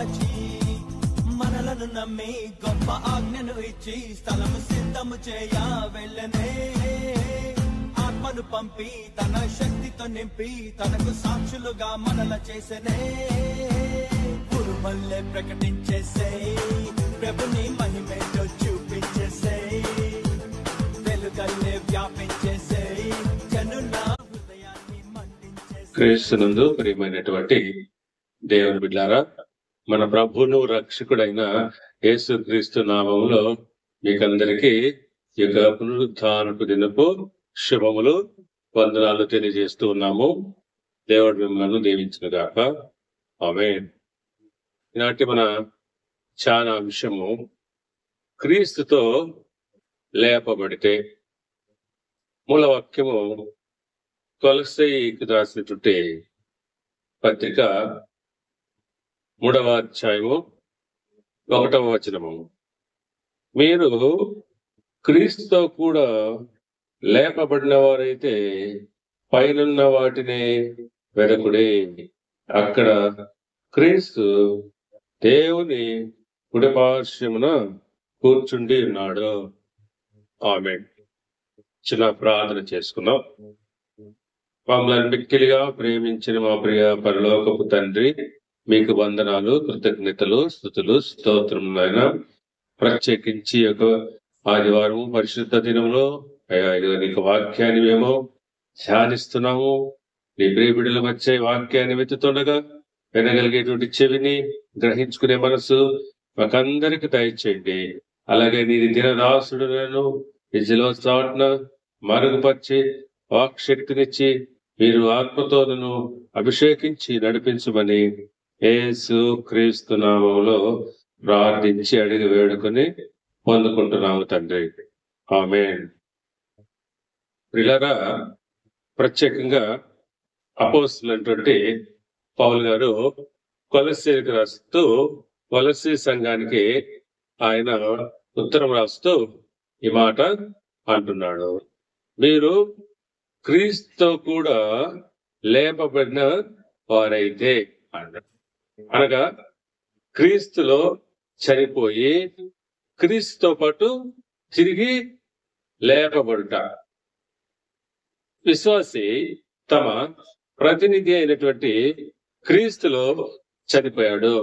కాచి మనలను నమ్మి గొప్ప ఆజ్ఞను ఇచ్చి స్థలము సిద్ధము చేయ వెళ్ళనే. ఆత్మను పంపి తన శక్తితో నింపి తనకు సాక్షులుగా మనల చేసనే. పురుమల్లే ప్రకటించేసే ప్రభుని మహిమేతో చూపించేసే. వెలుగల్లే వ్యాపించేసే జనుల హృదయాన్ని మండించేసే. క్రీస్తునందు ప్రియమైనటువంటి దేవుని బిడ్డలారా, మన ప్రభువును రక్షకుడైన యేసుక్రీస్తు నామములో మీకందరికీ ఈ యొక్క పునరుద్ధానపు దినపు శుభములు, వందనాలు తెలియజేస్తూ ఉన్నాము. దేవుడు మిమ్మల్ని దీవించును గాక. ఆమేన్. ఈనాటి మన చాలా అంశము క్రీస్తుతో లేపబడితే. మూలవాక్యము కొలస్సీకి రాసినటువంటి పత్రిక 3వ అధ్యాయము 1వ వచనము. మీరు క్రీస్తుతో కూడా లేపబడిన వారైతే పైనున్న వాటిని వెదకుడే, అక్కడ క్రీస్తు దేవుని కుడిపార్శ్వమున కూర్చుండి ఉన్నాడు. ఆమేన్. చిన్న ప్రార్థన చేసుకున్నాం. మమ్మల్ని మిక్కిలిగా ప్రేమించిన మా ప్రియ పరలోకపు తండ్రి, మీకు వందనాలు, కృతజ్ఞతలు, స్తుతులు, స్తోత్రములైన ప్రత్యేకించి ఒక ఆదివారం పరిశుద్ధ దినంలో నీకు వాక్యాన్ని మేము ధ్యానిస్తున్నాము. నీ ప్రియబిడ్డలు వచ్చే వాక్యాన్ని వెతుతుండగా వినగలిగేటువంటి చెవిని, గ్రహించుకునే మనసు మాకందరికి దయచేయండి. అలాగే నీ దినదాసుడులను నిజలో చాటున మరుగుపరిచి వాక్శక్తినిచ్చి మీరు ఆత్మతోనను అభిషేకించి నడిపించమని యేసు క్రీస్తు నామములో ప్రార్థించి అడిగి వేడుకొని పొందుకుంటున్నాము తండ్రి. ఆమేన్. ప్రియులారా, ప్రత్యేకంగా అపోస్తలుడైనటువంటి పౌలు గారు కొలస్సీకి రాస్తూ కొలస్సీ సంఘానికి ఆయన ఉత్తరం రాస్తూ ఈ మాట అంటున్నాడు. మీరు క్రీస్తుతో కూడా లేపబడిన వారైతే అన్నాడు. అనగా క్రీస్తులో చనిపోయి క్రీస్తుతో పాటు తిరిగి లేపబడుట. విశ్వాసి తమ ప్రతినిధి అయినటువంటి క్రీస్తులో చనిపోయాడు,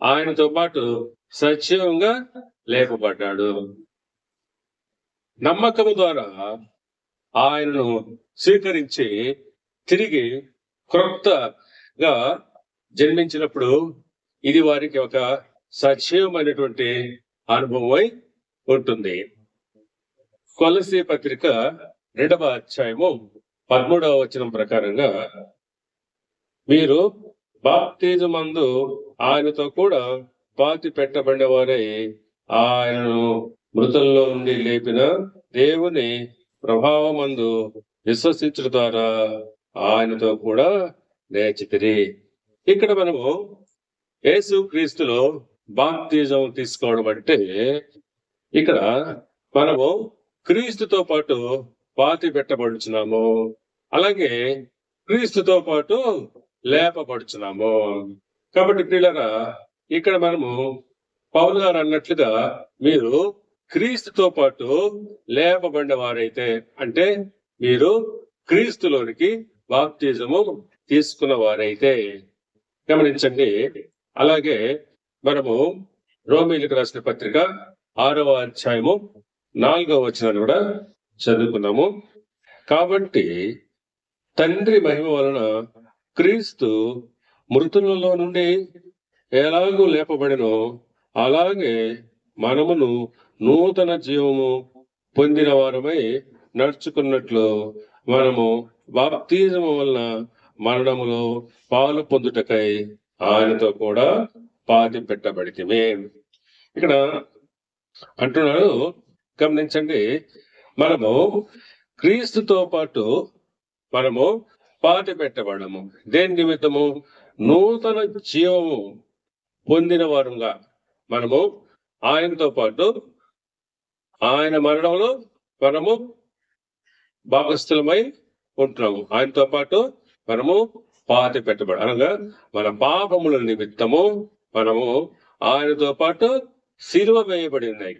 ఆయనతో పాటు సజీవంగా లేపబడ్డాడు. నమ్మకము ద్వారా ఆయనను స్వీకరించి తిరిగి క్రొత్తగా జన్మించినప్పుడు ఇది వారికి ఒక సజీవమైనటువంటి అనుభవమై ఉంటుంది. కొలస్సీ పత్రిక 2వ అధ్యాయము 13వ వచనం ప్రకారంగా మీరు బాప్తిజమందు ఆయనతో కూడా పాతి పెట్టబడిన వారై ఆయనను మృతుల్లో నుండి లేపిన దేవుని ప్రభావమందు విశ్వసించడం ద్వారా ఆయనతో కూడా లేచితిరి. ఇక్కడ మనము యేసు క్రీస్తులో బాప్తిజం తీసుకోవడం అంటే ఇక్కడ మనము క్రీస్తుతో పాటు పాతి పెట్టబడుచున్నాము, అలాగే క్రీస్తుతో పాటు లేపబడుచున్నాము. కాబట్టి ప్రియులారా, ఇక్కడ మనము పౌలు గారు అన్నట్లుగా మీరు క్రీస్తుతో పాటు లేపబడిన వారైతే, అంటే మీరు క్రీస్తులోనికి బాప్తిజము తీసుకున్న వారైతే గమనించండి. అలాగే మనము రోమీయులకు రాసిన పత్రిక 6వ అధ్యాయము 4వ వచనాన్ని కూడా చదువుకున్నాము. కాబట్టి తండ్రి మహిమ వలన క్రీస్తు మృతులలో నుండి ఎలాగూ లేపబడినో అలాగే మనమును నూతన జీవము పొందిన వారమై నడుచుకున్నట్లు మనము బాప్తిజము వలన మరణములో పాలు పొందుటకై ఆయనతో కూడా పాతి పెట్టబడితిమే. ఇక్కడ అంటున్నాడు, గమనించండి, మనము క్రీస్తుతో పాటు మనము పాతి పెట్టబడము. దేని నిమిత్తము? నూతన జీవము పొందిన వారుగా మనము ఆయనతో పాటు ఆయన మరణంలో మనము భాగస్థులమై ఉంటున్నాము. ఆయనతో పాటు మనము పాతి పెట్టబడి, అనగా మన పాపముల నిమిత్తము మనము ఆయనతో పాటు సిలువ వేయబడి ఉన్నాయి.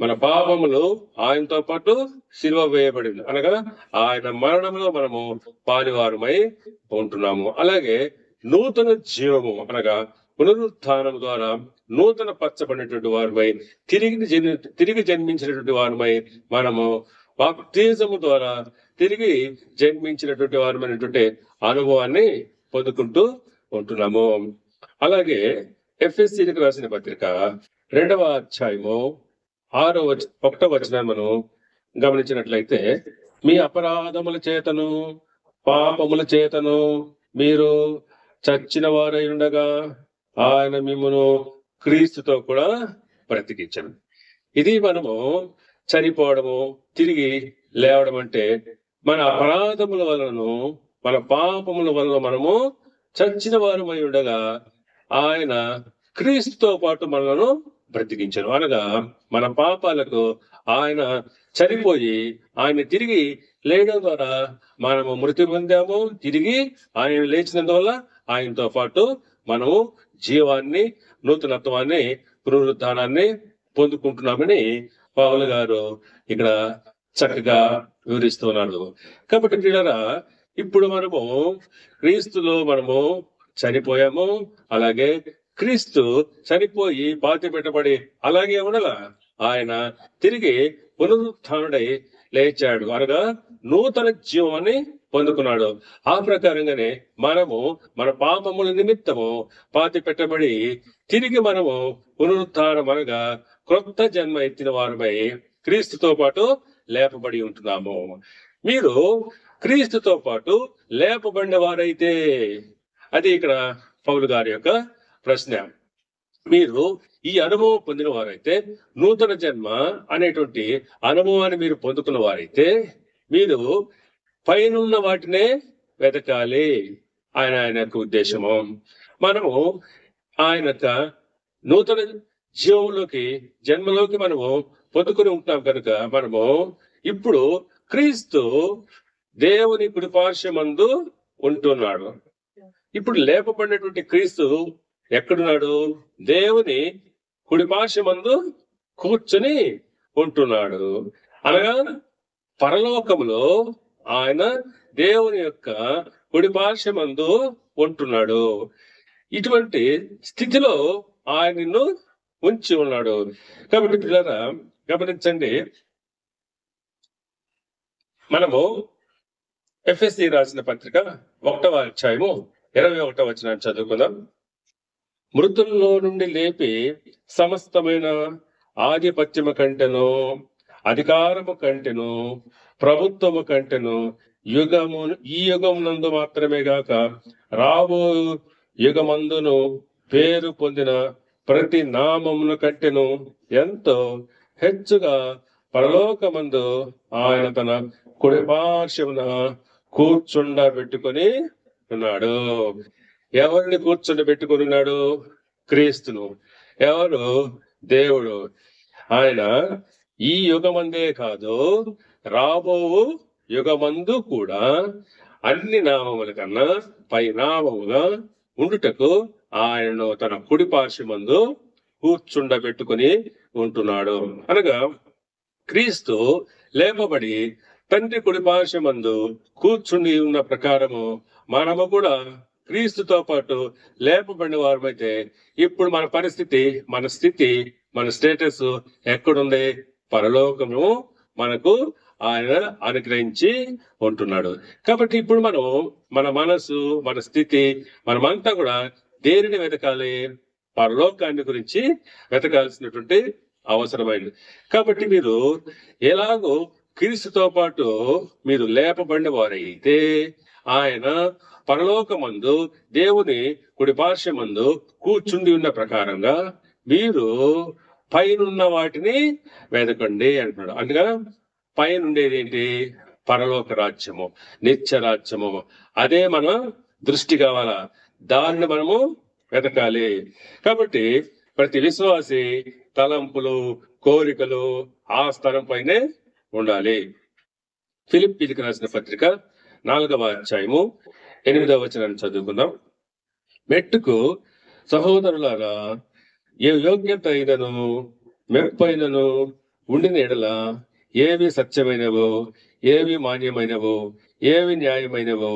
మన పాపములు ఆయనతో పాటు సిలువ వేయబడింది అనగా ఆయన మరణంలో మనము పాలివారమై ఉంటున్నాము. అలాగే నూతన జీవము అనగా పునరుత్థానం ద్వారా నూతన పరచబడినటువంటి వారిపై తిరిగి జన్మించినటువంటి వారిపై మనము బాప్తిజము ద్వారా తిరిగి జన్మించినటువంటి వారమైనటువంటి అనుభవాన్ని పొందుకుంటూ ఉంటున్నాము. అలాగే ఎఫ్ఎస్సీలకు రాసిన పత్రిక 2వ అధ్యాయము 1వ వచనాన్ని మనం గమనించినట్లయితే, మీ అపరాధముల చేతను పాపముల చేతను మీరు చచ్చిన వారై ఉండగా ఆయన మిమ్మును క్రీస్తుతో కూడా బ్రతికించను. ఇది మనము చనిపోవడము తిరిగి లేవడం అంటే మన అపరాధముల వలన మన పాపముల వలన మనము చచ్చిన వారమై ఉండగా ఆయన క్రీస్తుతో పాటు మనలను బ్రతికించను. అనగా మన పాపాలకు ఆయన చనిపోయి ఆయన తిరిగి లేయడం ద్వారా మనము మృతి పొందాము. తిరిగి ఆయన లేచినందువల్ల ఆయనతో పాటు మనము జీవాన్ని, నూతనత్వాన్ని, పునరుద్ధానాన్ని పొందుకుంటున్నామని పౌలు గారు ఇక్కడ చక్కగా వివరిస్తున్నారు. కాబట్టి పిల్లరా, ఇప్పుడు మనము క్రీస్తులో మనము చనిపోయాము. అలాగే క్రీస్తు చనిపోయి పాతి పెట్టబడి అలాగే ఉండగా ఆయన తిరిగి పునరుత్థానుడై లేచాడు, అనగా నూతన జీవాన్ని పొందుకున్నాడు. ఆ ప్రకారంగానే మనము మన పాపముల నిమిత్తము పాతి పెట్టబడి తిరిగి మనము పునరుత్థానం అనగా క్రొత్త జన్మ ఎత్తిన వారమై క్రీస్తుతో పాటు లేపబడి ఉంటున్నాము. మీరు క్రీస్తుతో పాటు లేపబడిన వారైతే, అది ఇక్కడ పౌలు గారి యొక్క ప్రశ్న. మీరు ఈ అనుభవం పొందిన వారైతే, నూతన జన్మ అనేటువంటి అనుభవాన్ని మీరు పొందుకున్న వారైతే, మీరు పైనున్న వాటినే వెతకాలి. ఆయన యొక్క ఉద్దేశము మనము ఆయన యొక్క నూతన జీవంలోకి, జన్మలోకి మనము పొందుకుని ఉంటున్నాం కనుక మనము ఇప్పుడు క్రీస్తు దేవుని కుడిపార్శ్వమందు ఉంటున్నాడు. ఇప్పుడు లేపబడినటువంటి క్రీస్తు ఎక్కడున్నాడు? దేవుని కుడిపార్శ్వమందు కూర్చొని ఉంటున్నాడు. అనగా పరలోకములో ఆయన దేవుని యొక్క కుడిపార్శ్వమందు ఉంటున్నాడు. ఇటువంటి స్థితిలో ఆయన నిన్ను ఉంచి ఉన్నాడు. కాబట్టి పిల్లరా గమనించండి, మనము ఎఫ్ఎస్సి రాసిన పత్రిక 1వ అధ్యాయము 21వ వచనాన్ని చదువుకుందాం. మృతుల్లో నుండి లేపి సమస్తమైన ఆధిపత్యము కంటెను, అధికారము కంటెను, ప్రభుత్వము కంటెను, ఈ యుగమునందు మాత్రమే గాక రాబో యుగమందును పేరు పొందిన ప్రతి నామమును కంటెను ఎంతో హెచ్చుగా పరలోకమందు ఆయన తన కుడిపార్శ్వమున కూర్చుండబెట్టుకొని ఉన్నాడు. ఎవరిని కూర్చుండబెట్టుకొని ఉన్నాడు? క్రీస్తును. ఎవరు? దేవుడు. ఆయన ఈ యుగమందే కాదు, రాబో యుగమందు కూడా అన్ని నామముల కన్నా పై నామముగా ఉండుటకు ఆయనను తన కుడి పార్శ్వమందు కూర్చుండబెట్టుకుని ఉంటున్నాడు. అనగా క్రీస్తు లేపబడి తండ్రి కుడి పార్శ్వమందు కూర్చుని ఉన్న ప్రకారము మనము కూడా క్రీస్తుతో పాటు లేపబడిన వారమైతే ఇప్పుడు మన పరిస్థితి, మన స్థితి, మన స్టేటస్ ఎక్కడుంది? పరలోకము మనకు ఆయన అనుగ్రహించి ఉంటున్నాడు. కాబట్టి ఇప్పుడు మనం మన మనసు, మన స్థితి, మనమంతా కూడా దేనిని వెతకాలి? పరలోకాన్ని గురించి వెతకాల్సినటువంటి అవసరమైంది. కాబట్టి మీరు ఎలాగో క్రీస్తుతో పాటు మీరు లేపబడిన వారైతే ఆయన పరలోకమందు దేవుని కుడిపార్శ్వమందు కూర్చుండి ఉన్న ప్రకారంగా మీరు పైనున్న వాటిని వెతకండి అంటున్నాడు. అనగా పైన ఉండేది ఏంటి? పరలోక రాజ్యము, నిత్య రాజ్యము. అదే మన దృష్టి కావాలా, దాన్ని మనము వెతకాలి. కాబట్టి ప్రతి విశ్వాసి తలంపులు, కోరికలు ఆ స్థలం పైనే ఉండాలి. ఫిలిప్పీలకు రాసిన పత్రిక 4వ అధ్యాయము 8వ వచనాన్ని చదువుకుందాం. మెట్టుకు సహోదరులారా, ఏ యోగ్యత అయినను మెప్పైనను ఉండిన ఎడల ఏవి సత్యమైనవో, ఏవి మాన్యమైనవో, ఏవి న్యాయమైనవో,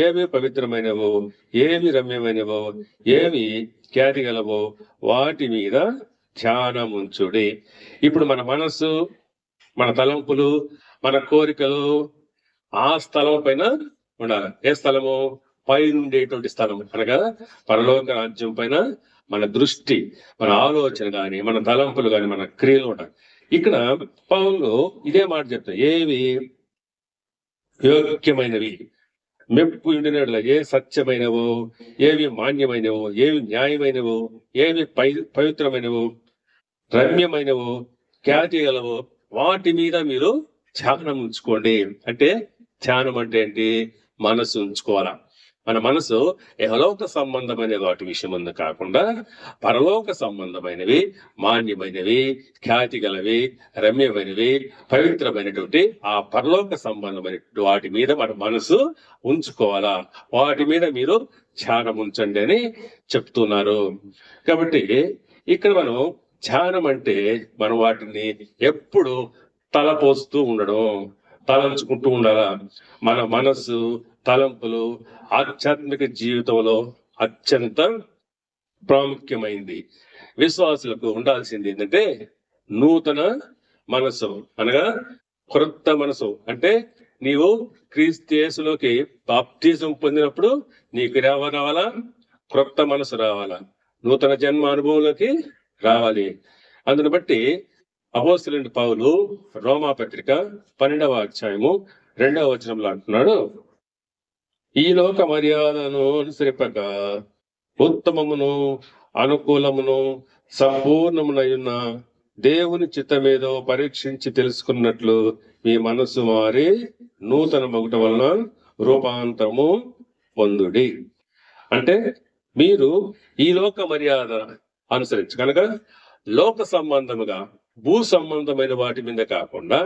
ఏవి పవిత్రమైనవో, ఏవి రమ్యమైనవో, ఏవి ఖ్యాతి గలవో వాటి మీద ధ్యానముంచుడి. ఇప్పుడు మన మనస్సు, మన తలంపులు, మన కోరికలు ఆ స్థలం పైన ఉండాలి. ఏ స్థలము? పైన ఉండేటువంటి స్థలం అనగా పరలోక రాజ్యం పైన మన దృష్టి, మన ఆలోచన గాని, మన తలంపులు గాని, మన క్రియలు ఉండాలి. ఇక్కడ పౌలు ఇదే మాట చెప్తారు. ఏవి యోగ్యమైనవి, మెప్పు ఉండినట్ల ఏ సత్యమైనవో, ఏవి మాన్యమైనవో, ఏవి న్యాయమైనవో, ఏవి పవిత్రమైనవో, రమ్యమైనవో, ఖ్యాతి గలవో వాటి మీద మీరు ధ్యానం ఉంచుకోండి. అంటే ధ్యానం అంటే ఏంటి? మనసు ఉంచుకోవాలా. మన మనసు యహలోక సంబంధమైన వాటి విషయం ఉంది కాకుండా పరలోక సంబంధమైనవి, మాన్యమైనవి, ఖ్యాతి గలవి, రమ్యమైనవి, పవిత్రమైనటువంటి ఆ పరలోక సంబంధమైన వాటి మీద మన మనసు ఉంచుకోవాలా. వాటి మీద మీరు ధ్యానం ఉంచండి అని చెప్తున్నారు. కాబట్టి ఇక్కడ మనం ధ్యానం అంటే మనం వాటిని ఎప్పుడు తలపోస్తూ ఉండడం, తలంచుకుంటూ ఉండాలా. మన మనసు, తలంపులు ఆధ్యాత్మిక జీవితంలో అత్యంత ప్రాముఖ్యమైంది. విశ్వాసులకు ఉండాల్సింది ఏంటంటే నూతన మనసు, అనగా క్రొత్త మనసు. అంటే నీవు క్రీస్తు యేసులోకి బాప్టిజం పొందినప్పుడు నీకు రావాలా? క్రొత్త మనసు రావాలా, నూతన జన్మ అనుభవంలోకి రావాలి. అందుని బట్టి అపోస్తలుడైన పౌలు రోమా పత్రిక 12వ అధ్యాయము 2వ వచనంలో అంటున్నాడు, ఈ లోక మర్యాదను అనుసరింపక ఉత్తమమును అనుకూలమును సంపూర్ణమునయున్న దేవుని చిత్తమేదో పరీక్షించి తెలుసుకున్నట్లు మీ మనసు మారి నూతన మొగట వలన రూపాంతరము పొందుడి. అంటే మీరు ఈ లోక మర్యాద అనుసరించి కనుక లోక సంబంధముగా, భూ సంబంధమైన వాటి మీద కాకుండా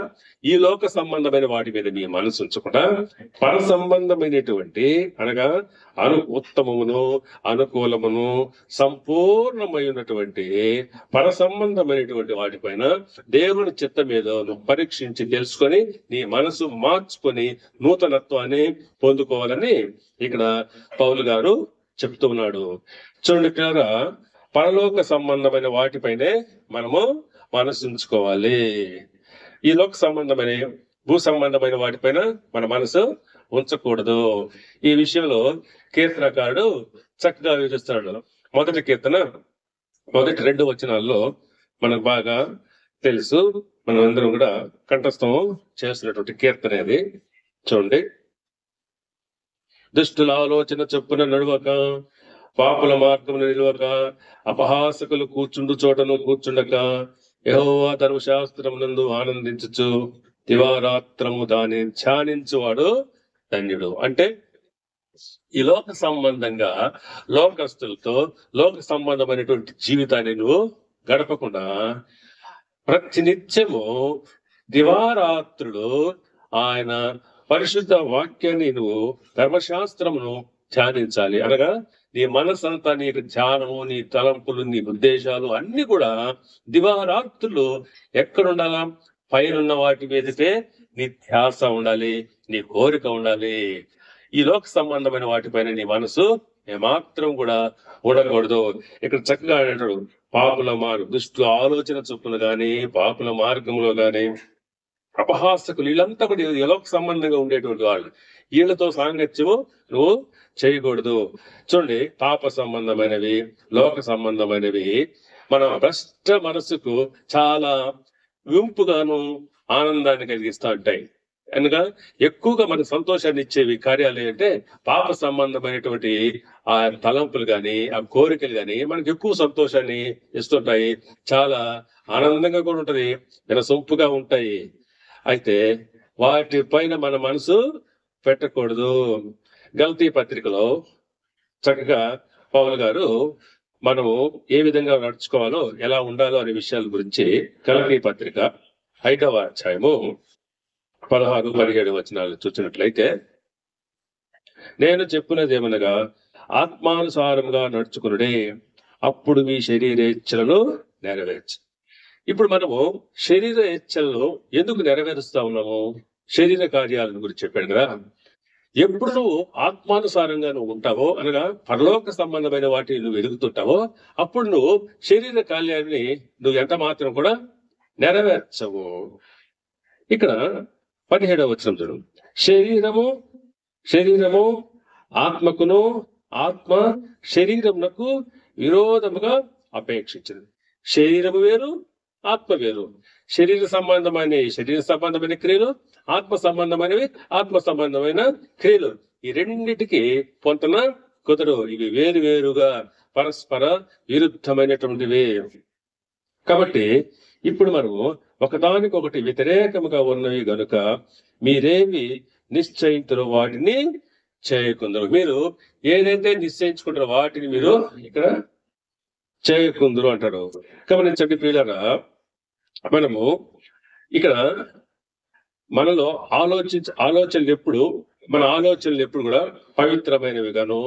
ఈ లోక సంబంధమైన వాటి మీద మీ మనసు ఉంచకుండా పర సంబంధమైనటువంటి అనగా ఉత్తమమును అనుకూలమును సంపూర్ణమైనటువంటి పర సంబంధమైనటువంటి వాటిపైన దేవుని చిత్తం మీద పరీక్షించి తెలుసుకొని నీ మనసు మార్చుకొని నూతనత్వాన్ని పొందుకోవాలని ఇక్కడ పౌలు గారు చెప్తూ ఉన్నాడు. చూడండి, ఇక్కడ పరలోక సంబంధమైన వాటిపైనే మనము మనసు ఉంచుకోవాలి. ఈ లోక సంబంధమైన, భూ సంబంధమైన వాటిపైన మన మనసు ఉంచకూడదు. ఈ విషయంలో కీర్తనకారుడు చక్కగా వివరిస్తాడు. మొదటి కీర్తన 1-2 వచనాల్లో మనకు బాగా తెలుసు, మనం అందరం కూడా కంఠస్థం చేస్తున్నటువంటి కీర్తన అది. చూడండి, దుష్టుల ఆలోచన చొప్పున నడువక, పాపుల మార్గమును నిలవక, అపహాసకులు కూర్చుండు చోటను కూర్చుండక, యెహోవా ధర్మశాస్త్రమునందు ఆనందించుచు దివారాత్రము దాన్ని ధ్యానించువాడు ధన్యుడు. అంటే ఈ లోక సంబంధంగా లోకస్తులతో లోక సంబంధమైనటువంటి జీవితాన్ని నువ్వు గడపకుండా ప్రతినిత్యము దివారాత్రులు ఆయన పరిశుద్ధ వాక్యాన్ని నువ్వు ధర్మశాస్త్రమును ధ్యానించాలి. అనగా నీ మనసంతా నీకు ధ్యానము, నీ తలంపులు, నీ ఉద్దేశాలు అన్ని కూడా దివారాత్రులు ఎక్కడుండాలా? పైన వాటి మీదటే నీ ధ్యాస ఉండాలి, నీ కోరిక ఉండాలి. ఈ లోక సంబంధమైన వాటిపైన నీ మనసు ఏమాత్రం కూడా ఉండకూడదు. ఇక్కడ చక్కగా అంటాడు, పాపుల దుష్టుల ఆలోచన చొప్పున గాని, పాపుల మార్గంలో గాని, అపహాసకులు వీళ్ళంతా కూడా ఈ లోక సంబంధంగా ఉండేటువంటి వాళ్ళు, వీళ్ళతో సాంగత్యము నువ్వు చేయకూడదు. చూడండి, పాప సంబంధమైనవి, లోక సంబంధమైనవి మన భ్రష్ట మనసుకు చాలా వింపుగాను ఆనందాన్ని కలిగిస్తూ ఉంటాయి. అనగా ఎక్కువగా మనకు సంతోషాన్ని ఇచ్చేవి కార్యాలు అంటే పాప సంబంధమైనటువంటి ఆ తలంపులు గాని, ఆ కోరికలు గాని మనకు ఎక్కువ సంతోషాన్ని ఇస్తుంటాయి. చాలా ఆనందంగా కూడా ఉంటది, వినసొంపుగా ఉంటాయి. అయితే వాటి పైన మన మనసు పెట్టకూడదు. గల్తీ పత్రికలో చక్కగా పౌలు గారు మనము ఏ విధంగా నడుచుకోవాలో, ఎలా ఉండాలో అనే విషయాల గురించి గల్తీ పత్రిక 5వ అధ్యాయము 16-17 వచనాలు చూసినట్లయితే, నేను చెప్పినది ఏమనగా ఆత్మానుసారంగా నడుచుకునుడే, అప్పుడు మీ శరీర ఇచ్చలను నెరవేర్చు. ఇప్పుడు మనము శరీర ఇచ్చలను ఎందుకు నెరవేరుస్తా ఉన్నాము? శరీర కార్యాలను గురించి చెప్పాడు కదా. ఎప్పుడు నువ్వు ఆత్మానుసారంగా నువ్వు ఉంటావో, అనగా పరలోక సంబంధమైన వాటిని నువ్వు ఎదుగుతుంటావో, అప్పుడు నువ్వు శరీర కార్యాన్ని నువ్వు ఎంత మాత్రం కూడా నెరవేర్చవు. ఇక్కడ 17వ వచనం చూడు. శరీరము ఆత్మకును, ఆత్మ శరీరమునకు విరోధముగా అపేక్షించింది. శరీరము వేరు, ఆత్మ వేరు. శరీర సంబంధమైన క్రియలు, ఆత్మ సంబంధమైన క్రియలు. ఈ రెండింటికి పొంతన కుదరు. ఇవి వేరుగా పరస్పర విరుద్ధమైనటువంటివి. కాబట్టి ఇప్పుడు మనము ఒకదానికొకటి వ్యతిరేకముగా ఉన్నవి గనుక మీరేమి నిశ్చయించరు వాటిని చేయకుందరు. మీరు ఏదైతే నిశ్చయించుకుంటారో వాటిని మీరు ఇక్కడ చేయకుందరు అంటారు. గమనించండి ప్రియులారా, మనము ఇక్కడ మనలో ఆలోచనలు ఎప్పుడు కూడా పవిత్రమైనవి గాను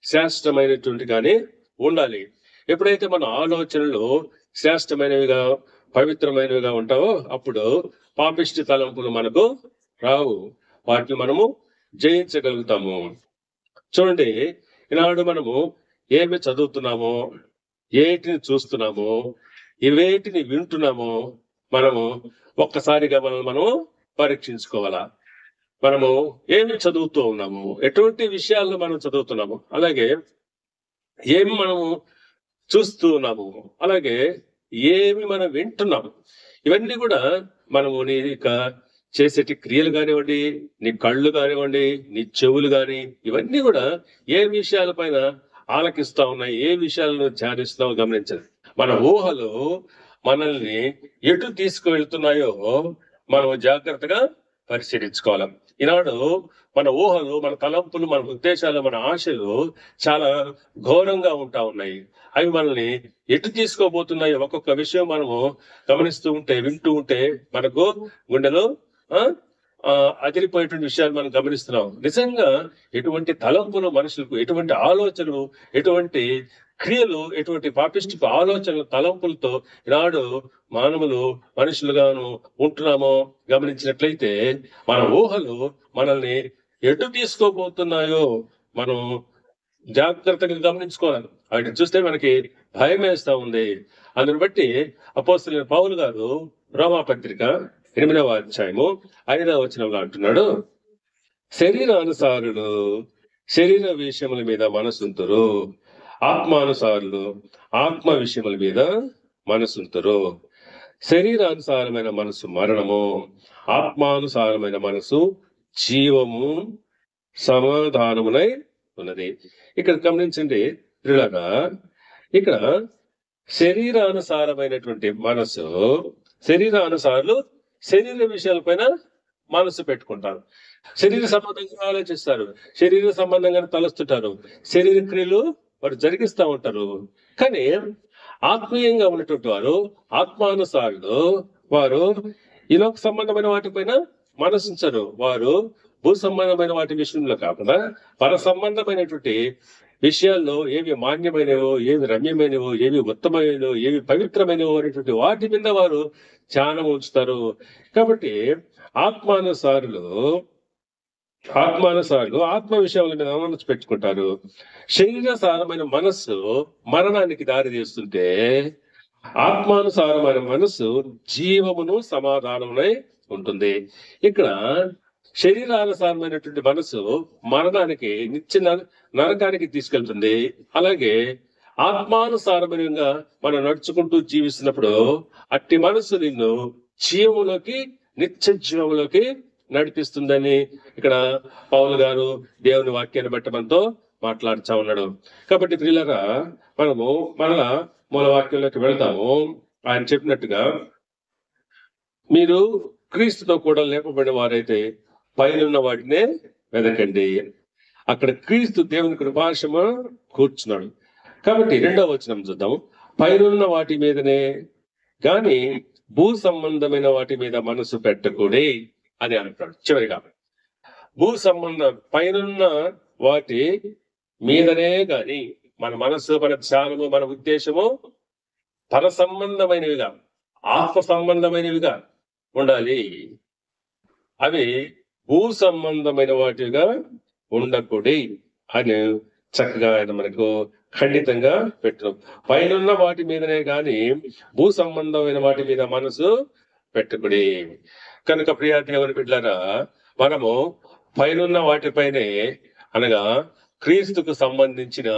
శ్రేష్టమైనటువంటి గాని ఉండాలి. ఎప్పుడైతే మన ఆలోచనలు శ్రేష్టమైనవిగా పవిత్రమైనవిగా ఉంటావో అప్పుడు పాపిష్టి తలంపులు మనకు రావు. వాటిని మనము జయించగలుగుతాము. చూడండి, ఈనాడు మనము ఏమి చదువుతున్నామో, ఏటిని చూస్తున్నామో, ఇవేటిని వింటున్నామో మనము ఒక్కసారిగా మనము పరీక్షించుకోవాలా. మనము ఏమి చదువుతూ ఉన్నాము, ఎటువంటి విషయాలను మనం చదువుతున్నాము, అలాగే ఏమి మనము చూస్తూ ఉన్నాము, అలాగే ఏమి మనం వింటున్నాము. ఇవన్నీ కూడా మనము నీ చేసేటి క్రియలు కానివ్వండి, నీ కళ్ళు కానివ్వండి, నీ చెవులు కాని, ఇవన్నీ కూడా ఏ విషయాలపైన ఆలకిస్తా ఉన్నాయి, ఏ విషయాలను ధ్యానిస్తున్నావో గమనించాలి. మన ఊహలు మనల్ని ఎటు తీసుకువెళ్తున్నాయో మనం జాగ్రత్తగా పరిశీలించుకోవాలి. ఈనాడు మన ఊహలు, మన తలంపులు, మన ఉద్దేశాలు, మన ఆశలు చాలా ఘోరంగా ఉంటా ఉన్నాయి. అవి మనల్ని ఎటు తీసుకోబోతున్నాయో ఒక్కొక్క విషయం మనము గమనిస్తూ ఉంటే, వింటూ ఉంటే మనకు గుండెలో అదిరిపోయేటువంటి విషయాలు మనం గమనిస్తున్నాం. నిజంగా ఎటువంటి తలంపులు మనుషులకు, ఎటువంటి ఆలోచనలు, ఎటువంటి క్రియలు, ఎటువంటి పాపిష్టి ఆలోచనలు, తలంపులతో ఈనాడు మనుషులుగాను ఉంటున్నామో గమనించినట్లయితే మన ఊహలు మనల్ని ఎటు తీసుకోబోతున్నాయో మనం జాగ్రత్తగా గమనించుకోవాలి. వాటిని చూస్తే మనకి భయం వేస్తా ఉంది. అందుని బట్టి అపోస్తలుడైన పౌలు గారు రోమాపత్రిక 8వ అధ్యాయము 5వ వచనంలో అంటున్నాడు, శరీరానుసారులు శరీర విషయముల మీద మనసుంతురు, ఆత్మానుసారులు ఆత్మ విషయముల మీద మనసుంతురు. శరీరానుసారమైన మనసు మరణము, ఆత్మానుసారమైన మనసు జీవము సమాధానమునై ఉన్నది. ఇక్కడ గమనించండి ప్రియులారా, ఇక్కడ శరీరానుసారమైనటువంటి మనసు, శరీరానుసారులు శరీర విషయాలపైన మనసు పెట్టుకుంటారు, శరీర సంబంధంగా ఆలోచిస్తారు, శరీర సంబంధంగా తలస్తుంటారు, శరీర క్రియలు వారు జరిగిస్తూ ఉంటారు. కానీ ఆత్మీయంగా ఉన్నటువంటి వారు, ఆత్మానుసారులు వారు ఈ లోక సంబంధమైన వాటిపైన మనసుంచరు. వారు భూ సంబంధమైన వాటి విషయంలో కాకుండా పర సంబంధమైనటువంటి విషయాల్లో ఏవి మాన్యమైనవో, ఏవి రమ్యమైనవో, ఏవి ఉత్తమైనవో, ఏవి పవిత్రమైనవో అనేటువంటి వాటి మీద వారు ధ్యానం ఉంచుతారు. కాబట్టి ఆత్మానుసారులు ఆత్మ విషయాల మీద మనసు పెట్టుకుంటారు. శరీరానుసారమైన మనస్సు మరణానికి దారి తీస్తుంటే ఆత్మానుసారమైన మనస్సు జీవమును సమాధానమునై ఉంటుంది. ఇక్కడ శరీరానుసారమైనటువంటి మనసు మరణానికి, నిత్య నరకానికి తీసుకెళ్తుంది. అలాగే ఆత్మానుసారమైనగా మనం నడుచుకుంటూ జీవిస్తున్నప్పుడు అట్టి మనసు నిన్ను జీవములోకి, నిత్య జీవములోకి నడిపిస్తుందని ఇక్కడ పౌలు గారు దేవుని వాక్యాన్ని బట్టి మనతో మాట్లాడుతూ ఉన్నాడు. కాబట్టి ప్రియులారా, మనము మరలా మూల వాక్యంలోకి వెళ్తాము. ఆయన చెప్పినట్టుగా మీరు క్రీస్తుతో కూడా లేపబడిన వారైతే పైన వాటినే వెదకండి. అక్కడ క్రీస్తు దేవుని కృపాశమ కూర్చున్నాడు. కాబట్టి 2వ వచనం చూద్దాం. పైనున్న వాటి మీదనే గాని భూ సంబంధమైన వాటి మీద మనసు పెట్టకూడే అని అంటాడు. చివరిగా భూ సంబంధం పైనున్న వాటి మీదనే గాని మన మనస్సు, మన ధ్యానము, మన ఉద్దేశము పర సంబంధమైనవిగా, ఆత్మ సంబంధమైనవిగా ఉండాలి. అవి భూ సంబంధమైన వాటిగా ఉండకూడదు అని చక్కగా ఆయన మనకు ఖండితంగా పెట్టడం. పైనున్న వాటి మీదనే గాని భూ సంబంధమైన వాటి మీద మనసు పెట్టకుడి. కనుక ప్రియా దేవుని బిడ్డలారా, మనము పైనున్న వాటిపైనే, అనగా క్రీస్తుకు సంబంధించిన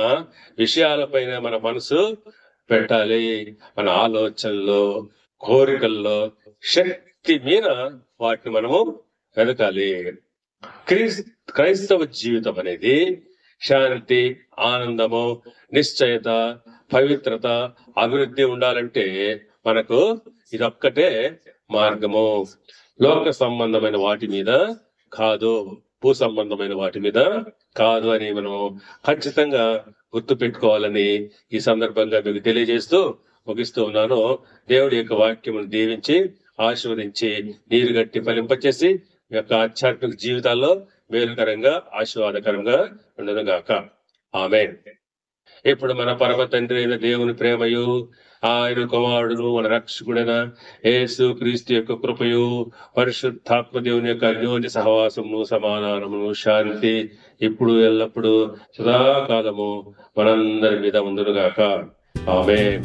విషయాలపైన మన మనసు పెట్టాలి. మన ఆలోచనలో, కోరికల్లో శక్తి మీద వాటిని మనము వెతకాలి. క్రైస్తవ జీవితం అనేది శాంతి, ఆనందము, నిశ్చయత, పవిత్రత, అభివృద్ధి ఉండాలంటే మనకు ఇదొక్కటే మార్గము. లోక సంబంధమైన వాటి మీద కాదు, భూ సంబంధమైన వాటి మీద కాదు అని మనం ఖచ్చితంగా గుర్తు పెట్టుకోవాలని ఈ సందర్భంగా మీకు తెలియజేస్తూ ముగిస్తూ ఉన్నాను. దేవుడి యొక్క వాక్యమును దీవించి ఆశీర్వదించి నీరు గట్టి ఫలింపచేసి మీ యొక్క ఆధ్యాత్మిక జీవితాల్లో మేలుకరంగా, ఆశీర్వాదకరంగా ఉండదు గాక. ఆమేన్. ఇప్పుడు మన పరమ తండ్రి అయిన దేవుని ప్రేమయు, ఆయన కుమారుడును మన రక్షకుడైన యేసు క్రీస్తు యొక్క కృపయు, పరిశుద్ధాత్మ దేవుని యొక్క అన్యోన్య సహవాసము, సమాధానమును, శాంతి ఇప్పుడు ఎల్లప్పుడు సదాకాలము మనందరి మీద ఉండును గాక. ఆమేన్.